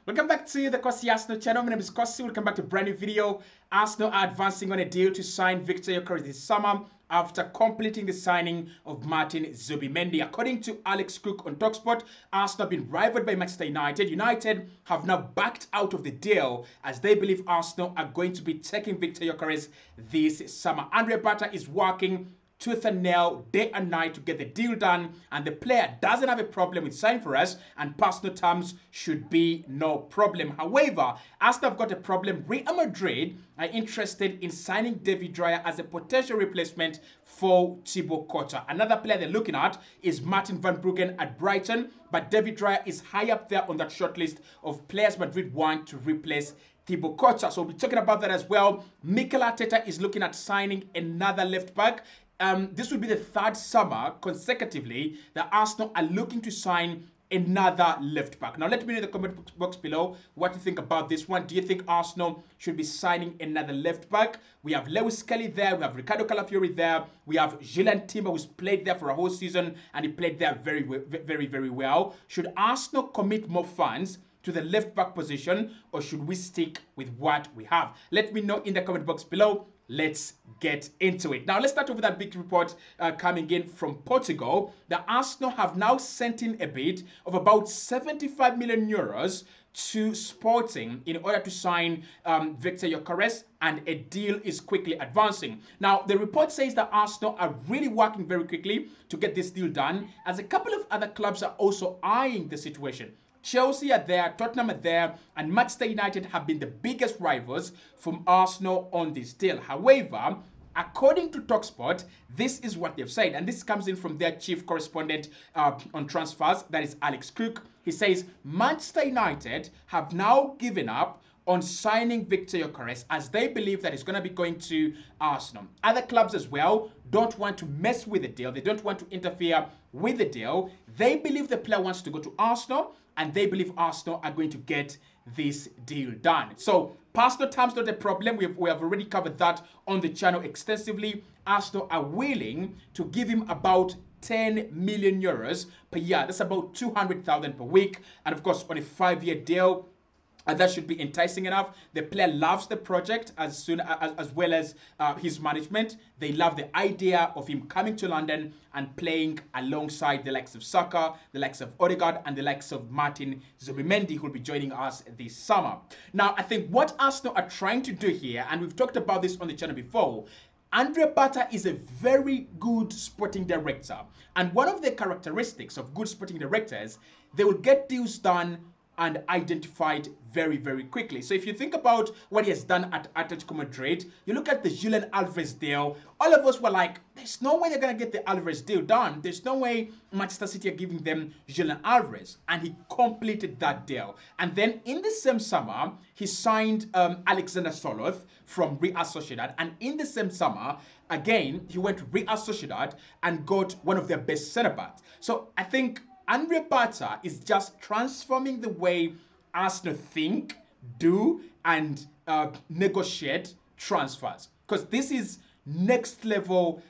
Welcome back to the Kosi Arsenal channel. My name is Kosi. Welcome back to a brand new video. Arsenal are advancing on a deal to sign Viktor Gyokerez this summer after completing the signing of Martin Zubimendi. According to Alex Cook on TalkSport, Arsenal have been rivaled by Manchester United. United have now backed out of the deal as they believe Arsenal are going to be taking Viktor Gyokerez this summer. Andre Bata is working tooth and nail, day and night to get the deal done, and the player doesn't have a problem with signing for us, and personal terms should be no problem. However, Arsenal have got a problem. Real Madrid are interested in signing David Raya as a potential replacement for Thibaut Courtois. Another player they're looking at is Martin van Bruggen at Brighton, but David Raya is high up there on that shortlist of players Madrid want to replace Thibaut Courtois. So we'll be talking about that as well. Mikel Arteta is looking at signing another left back. This will be the third summer consecutively that Arsenal are looking to sign another left back. Now, let me know in the comment box below what you think about this one. Do you think Arsenal should be signing another left back? We have Lewis Kelly there. We have Ricardo Calafiori there. We have Julian Timber, who's played there for a whole season, and he played there very well. Should Arsenal commit more funds to the left back position, or should we stick with what we have? Let me know in the comment box below. Let's get into it. Now, let's start off with that big report coming in from Portugal. The Arsenal have now sent in a bid of about 75 million euros to Sporting in order to sign Viktor Gyokerez, and a deal is quickly advancing. Now, the report says that Arsenal are really working very quickly to get this deal done, as a couple of other clubs are also eyeing the situation. Chelsea are there, Tottenham are there, and Manchester United have been the biggest rivals from Arsenal on this deal. However, according to TalkSport, this is what they've said, and this comes in from their chief correspondent on transfers, that is Alex Cook. He says Manchester United have now given up on signing Viktor Gyokerez as they believe that he's going to be going to Arsenal. Other clubs as well don't want to mess with the deal. They don't want to interfere with the deal. They believe the player wants to go to Arsenal, and they believe Arsenal are going to get this deal done. So, personal terms not a problem. We have already covered that on the channel extensively. Arsenal are willing to give him about 10 million euros per year. That's about 200,000 per week. And of course, on a 5-year deal, and that should be enticing enough. The player loves the project as well as his management. They love the idea of him coming to London and playing alongside the likes of Saka, the likes of Odegaard, and the likes of Martin Zubimendi, who will be joining us this summer. Now, I think what Arsenal are trying to do here, and we've talked about this on the channel before, Andre Bata is a very good sporting director. And one of the characteristics of good sporting directors, they will get deals done and identified very quickly. So if you think about what he has done at Atletico Madrid, you look at the Julian Alvarez deal, all of us were like, there's no way they're going to get the Alvarez deal done. There's no way Manchester City are giving them Julian Alvarez. And he completed that deal. And then in the same summer, he signed Alexander Soloth from Real Sociedad. And in the same summer, again, he went to Real Sociedad and got one of their best centre-backs. So I think Andre Bata is just transforming the way Arsenal think, do, and negotiate transfers. Because this is next level,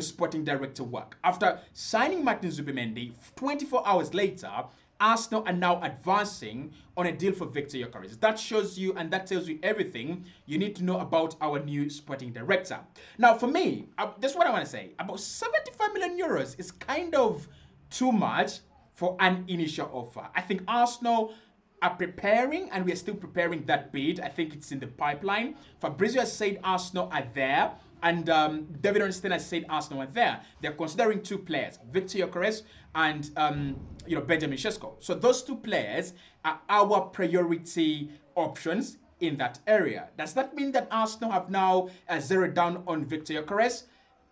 sporting director work. After signing Martin Zubimendi, 24 hours later, Arsenal are now advancing on a deal for Viktor Gyokerez. That shows you, and that tells you everything you need to know about our new sporting director. Now, for me, that's what I want to say. About 75 million euros is kind of too much for an initial offer. I think Arsenal are preparing, and we are still preparing that bid. I think it's in the pipeline. Fabrizio has said Arsenal are there, and David Ornstein has said Arsenal are there. They're considering two players, Viktor Gyokerez and Benjamin Sesko. So those two players are our priority options in that area. Does that mean that Arsenal have now zeroed down on Viktor Gyokerez?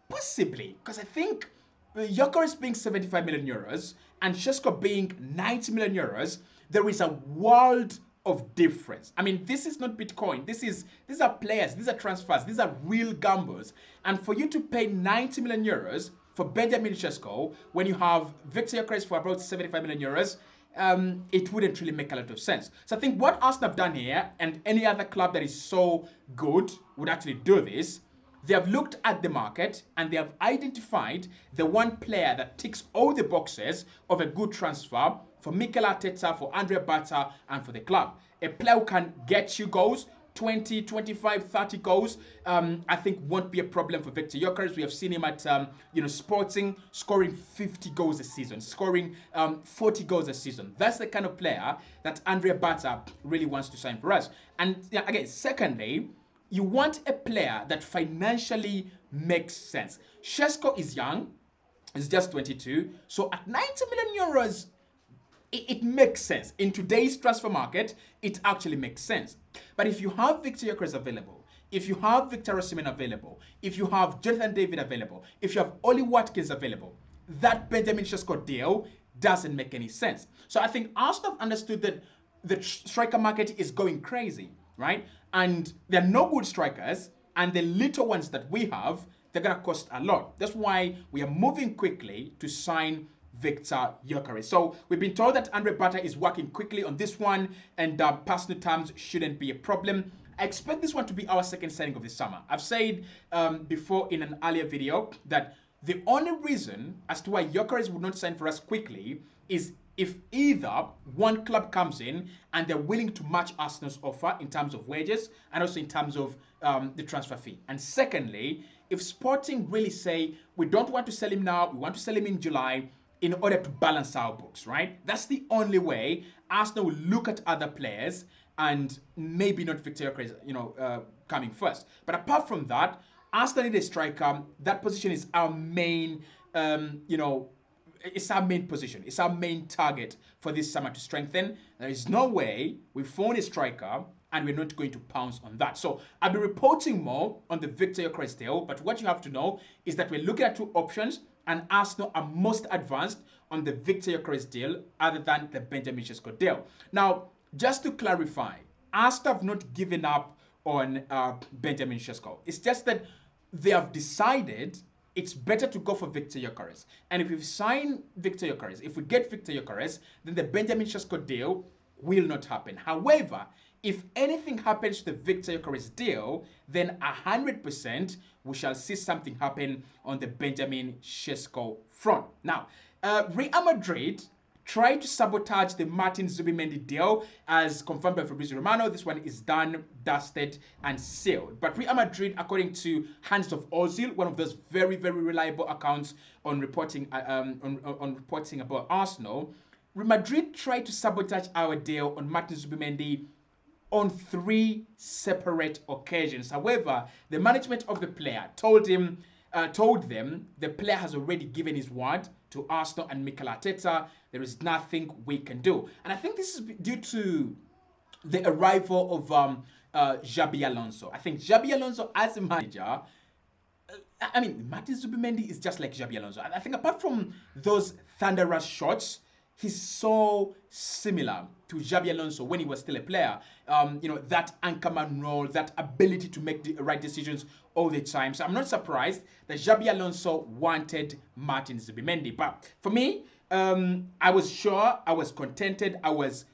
Possibly, because I think Gyokerez being 75 million euros and Sesko being 90 million euros, there is a world of difference. I mean, this is not Bitcoin. These are players, these are transfers, these are real gambles. And for you to pay 90 million euros for Benjamin Sesko when you have Viktor Gyokerez for about 75 million euros, it wouldn't really make a lot of sense. So I think what Arsenal have done here, and any other club that is so good would actually do this, they have looked at the market and they have identified the one player that ticks all the boxes of a good transfer for Mikel Arteta, for Andre Bata, and for the club. A player who can get you goals, 20, 25, 30 goals, I think won't be a problem for Viktor Gyokerez. We have seen him at, Sporting scoring 50 goals a season, scoring 40 goals a season. That's the kind of player that Andre Bata really wants to sign for us. And again, secondly, you want a player that financially makes sense. Šeško is young. He's just 22. So at 90 million euros, it makes sense. In today's transfer market, it actually makes sense. But if you have Viktor Gyokerez available, if you have Victor Osimhen available, if you have Jonathan David available, if you have Oli Watkins available, that Benjamin Šeško deal doesn't make any sense. So I think Arsenal have understood that the striker market is going crazy, right? And there are no good strikers, and the little ones that we have, they're going to cost a lot. That's why we are moving quickly to sign Viktor Gyokerez. So we've been told that Andre Bata is working quickly on this one, and personal terms shouldn't be a problem. I expect this one to be our second signing of the summer. I've said before in an earlier video that the only reason as to why Gyokerez would not sign for us quickly is if either one club comes in and they're willing to match Arsenal's offer in terms of wages and also in terms of the transfer fee. And secondly, if Sporting really say, we don't want to sell him now, we want to sell him in July, in order to balance our books, right? That's the only way Arsenal will look at other players and maybe not Viktor Gyokerez, coming first. But apart from that, Arsenal need a striker. That position is our main, it's our main position. It's our main target for this summer to strengthen. There is no way we found a striker and we're not going to pounce on that. So I'll be reporting more on the Viktor Gyokerez deal, but what you have to know is that we're looking at two options, and Arsenal are most advanced on the Viktor Gyokerez deal other than the Benjamin Šeško deal. Now, just to clarify, Arsenal have not given up on Benjamin Šeško. It's just that they have decided it's better to go for Viktor Gyokerez. And if we sign Viktor Gyokerez, if we get Viktor Gyokerez, then the Benjamin Šeško deal will not happen. However, if anything happens to the Viktor Gyokerez deal, then 100% we shall see something happen on the Benjamin Šeško front. Now, Real Madrid tried to sabotage the Martin Zubimendi deal, as confirmed by Fabrizio Romano. This one is done, dusted, and sealed. But Real Madrid, according to Hands of Ozil, one of those very, very reliable accounts on reporting reporting about Arsenal, Real Madrid tried to sabotage our deal on Martin Zubimendi on 3 separate occasions. However, the management of the player told them the player has already given his word to Arsenal and Mikel Arteta. There is nothing we can do. And I think this is due to the arrival of Xabi Alonso. I think Xabi Alonso as a manager, Martin Zubimendi is just like Xabi Alonso. I think apart from those thunderous shots, he's so similar to Xabi Alonso when he was still a player. That anchorman role, that ability to make the right decisions all the time. So I'm not surprised that Xabi Alonso wanted Martin Zubimendi. But for me, I was sure, I was contented, I was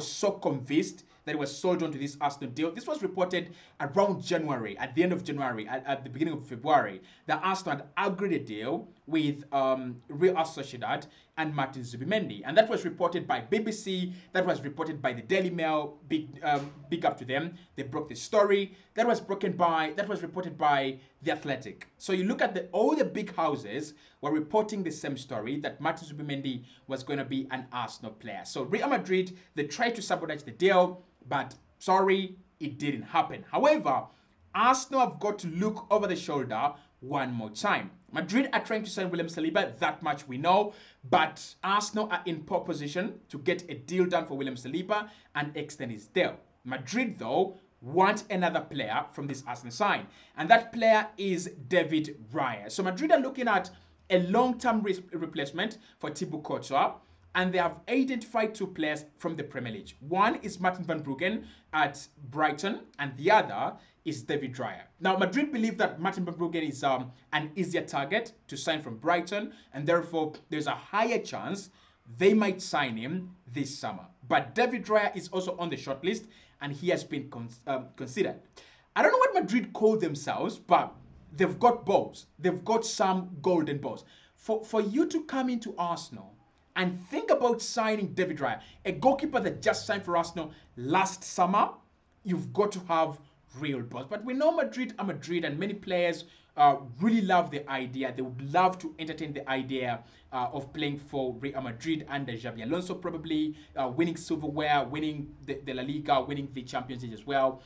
so convinced that it was sold onto this Arsenal deal. This was reported around January, at the end of January, at the beginning of February, that Arsenal had agreed a deal with Real Sociedad and Martin Zubimendi. And that was reported by BBC, that was reported by the Daily Mail, big up to them. They broke the story. That was reported by The Athletic. So you look at all the big houses were reporting the same story, that Martin Zubimendi was going to be an Arsenal player. So Real Madrid, they tried to sabotage the deal, but sorry, it didn't happen. However, Arsenal have got to look over the shoulder one more time. Madrid are trying to sign William Saliba, that much we know, but Arsenal are in poor position to get a deal done for William Saliba and extend his deal. Madrid, though, want another player from this Arsenal sign, and that player is David Raya. So Madrid are looking at a long-term replacement for Thibaut Courtois, and they have identified 2 players from the Premier League. One is Martin van Bruggen at Brighton, and the other is David Raya. Now, Madrid believe that Martin van Bruggen is an easier target to sign from Brighton, and therefore there's a higher chance they might sign him this summer. But David Raya is also on the shortlist, and he has been considered. I don't know what Madrid call themselves, but they've got balls. They've got some golden balls. For you to come into Arsenal and think about signing David Raya, a goalkeeper that just signed for Arsenal last summer. You've got to have real balls. But we know Madrid are Madrid, and many players really love the idea. They would love to entertain the idea of playing for Real Madrid under Xabi Alonso, probably winning silverware, winning the La Liga, winning the Champions League as well.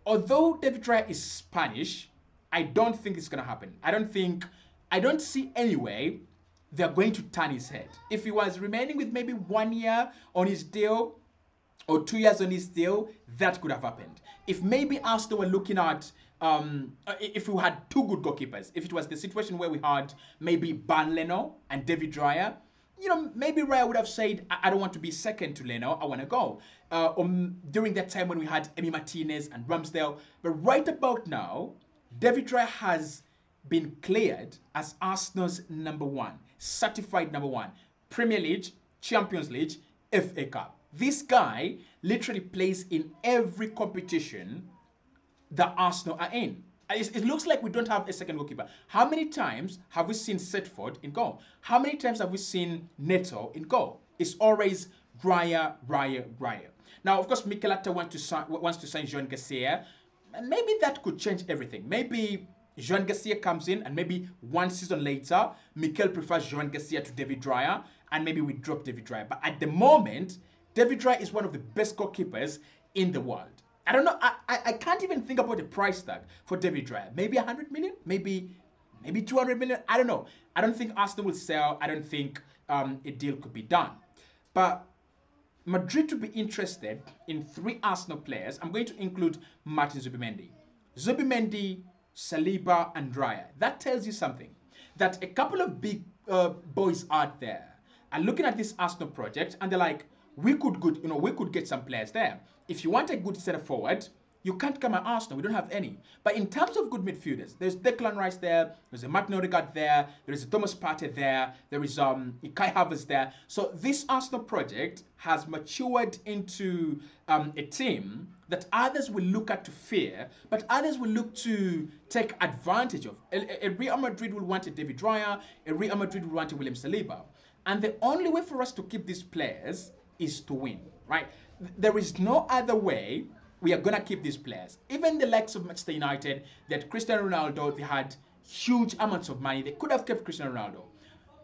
Although David Raya is Spanish, I don't think it's gonna happen. I don't see any way they're going to turn his head. If he was remaining with maybe 1 year on his deal or 2 years on his deal, that could have happened. If maybe Arsenal were looking at, if we had two good goalkeepers, if it was the situation where we had maybe Ban Leno and David Raya, maybe Raya would have said, I don't want to be second to Leno, I want to go. During that time when we had Emi Martinez and Ramsdale. But right about now, David Raya has been cleared as Arsenal's number one, certified number one. Premier League, Champions League, FA Cup. This guy literally plays in every competition that Arsenal are in. It looks like we don't have a second goalkeeper. How many times have we seen Setford in goal? How many times have we seen Neto in goal? It's always Raya. Now, of course, Mikel Arteta wants to sign Joan Garcia. And maybe that could change everything. Maybe Joan Garcia comes in and maybe one season later, Mikel prefers Joan Garcia to David Raya, and maybe we drop David Raya. But at the moment, David Raya is one of the best goalkeepers in the world. I don't know. I can't even think about the price tag for David Raya. Maybe 100 million? Maybe 200 million? I don't know. I don't think Arsenal will sell. I don't think a deal could be done. But Madrid to be interested in 3 Arsenal players. I'm going to include Martin Zubimendi. Zubimendi, Saliba, and Raya. That tells you something. That a couple of big boys out there are looking at this Arsenal project and they're like, we could get some players there. If you want a good center forward, you can't come at Arsenal. We don't have any. But in terms of good midfielders, there's Declan Rice there, there's a Martin Odegaard there, there is a Thomas Partey there, there is Kai Havertz there. So this Arsenal project has matured into a team that others will look at to fear, but others will look to take advantage of. A Real Madrid will want a David Raya, a Real Madrid will want a William Saliba. And the only way for us to keep these players is to win, right? There is no other way we are going to keep these players. Even the likes of Manchester United, that Cristiano Ronaldo, they had huge amounts of money. They could have kept Cristiano Ronaldo.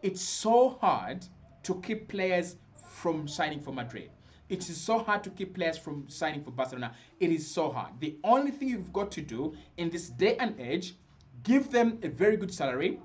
It's so hard to keep players from signing for Madrid. It is so hard to keep players from signing for Barcelona. It is so hard. The only thing you've got to do in this day and age, give them a very good salary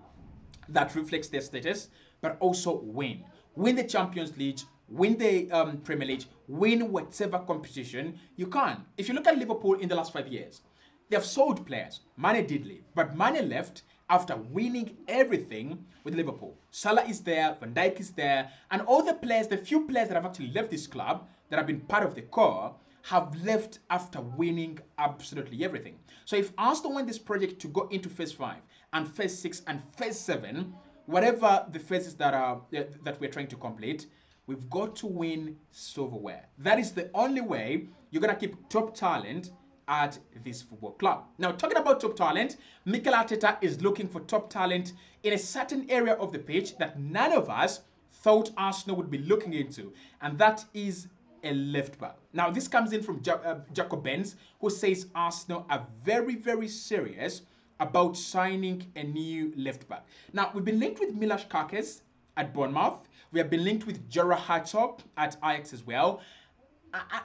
that reflects their status, but also win. Win the Champions League, win the Premier League, win whatever competition you can. If you look at Liverpool in the last 5 years, they have sold players. Mane did leave, but Mane left after winning everything with Liverpool. Salah is there, Van Dijk is there, and all the players, the few players that have actually left this club, that have been part of the core, have left after winning absolutely everything. So if Arsenal want this project to go into phase 5 and phase 6 and phase 7, whatever the phases that we're trying to complete, we've got to win silverware. That is the only way you're going to keep top talent at this football club. Now, talking about top talent, Mikel Arteta is looking for top talent in a certain area of the pitch that none of us thought Arsenal would be looking into, and that is a left back. Now, this comes in from Jacob Benz, who says Arsenal are very, very serious about signing a new left back. Now, we've been linked with Milos Kerkez at Bournemouth. We have been linked with Jura Hartog at Ajax as well.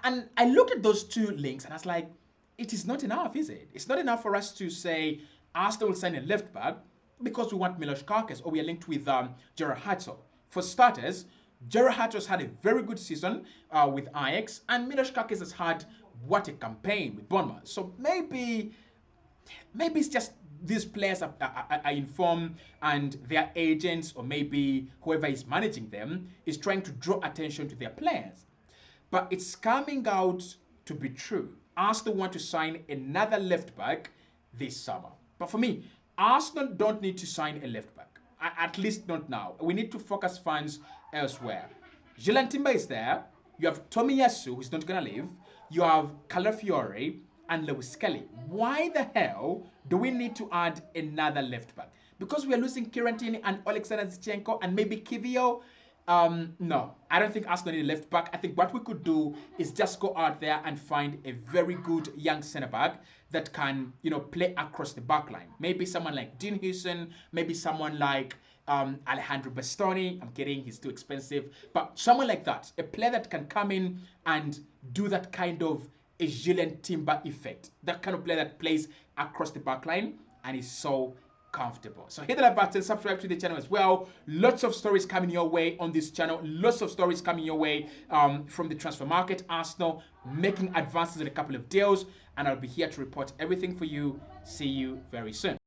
And I looked at those two links and I was like, it is not enough, is it? It's not enough for us to say Arsenal will sign a left back because we want Milos Kerkez, or we are linked with Jura Hartog. For starters, Jura Hartog had a very good season with Ajax, and Milos Kerkez has had what a campaign with Bournemouth. So maybe it's just these players are informed, and their agents, or maybe whoever is managing them, is trying to draw attention to their players. But it's coming out to be true. Arsenal want to sign another left back this summer. But for me, Arsenal don't need to sign a left back. At least not now. We need to focus funds elsewhere. Julian Timber is there. You have Tomiyasu, who's not going to leave. You have Calafiore and Lewis Kelly. Why the hell do we need to add another left back? Because we are losing Kirantini and Alexander Zinchenko and maybe Kivio. No, I don't think Arsenal need a left back. I think what we could do is just go out there and find a very good young centre back that can, play across the back line. Maybe someone like Dean Houston, maybe someone like Alejandro Bastoni. I'm kidding, he's too expensive. But someone like that, a player that can come in and do that kind of a Julian Timber effect. That kind of player that plays across the back line and is so comfortable. So hit the like button, subscribe to the channel as well. Lots of stories coming your way on this channel. Lots of stories coming your way from the transfer market. Arsenal making advances in a couple of deals, and I'll be here to report everything for you. See you very soon.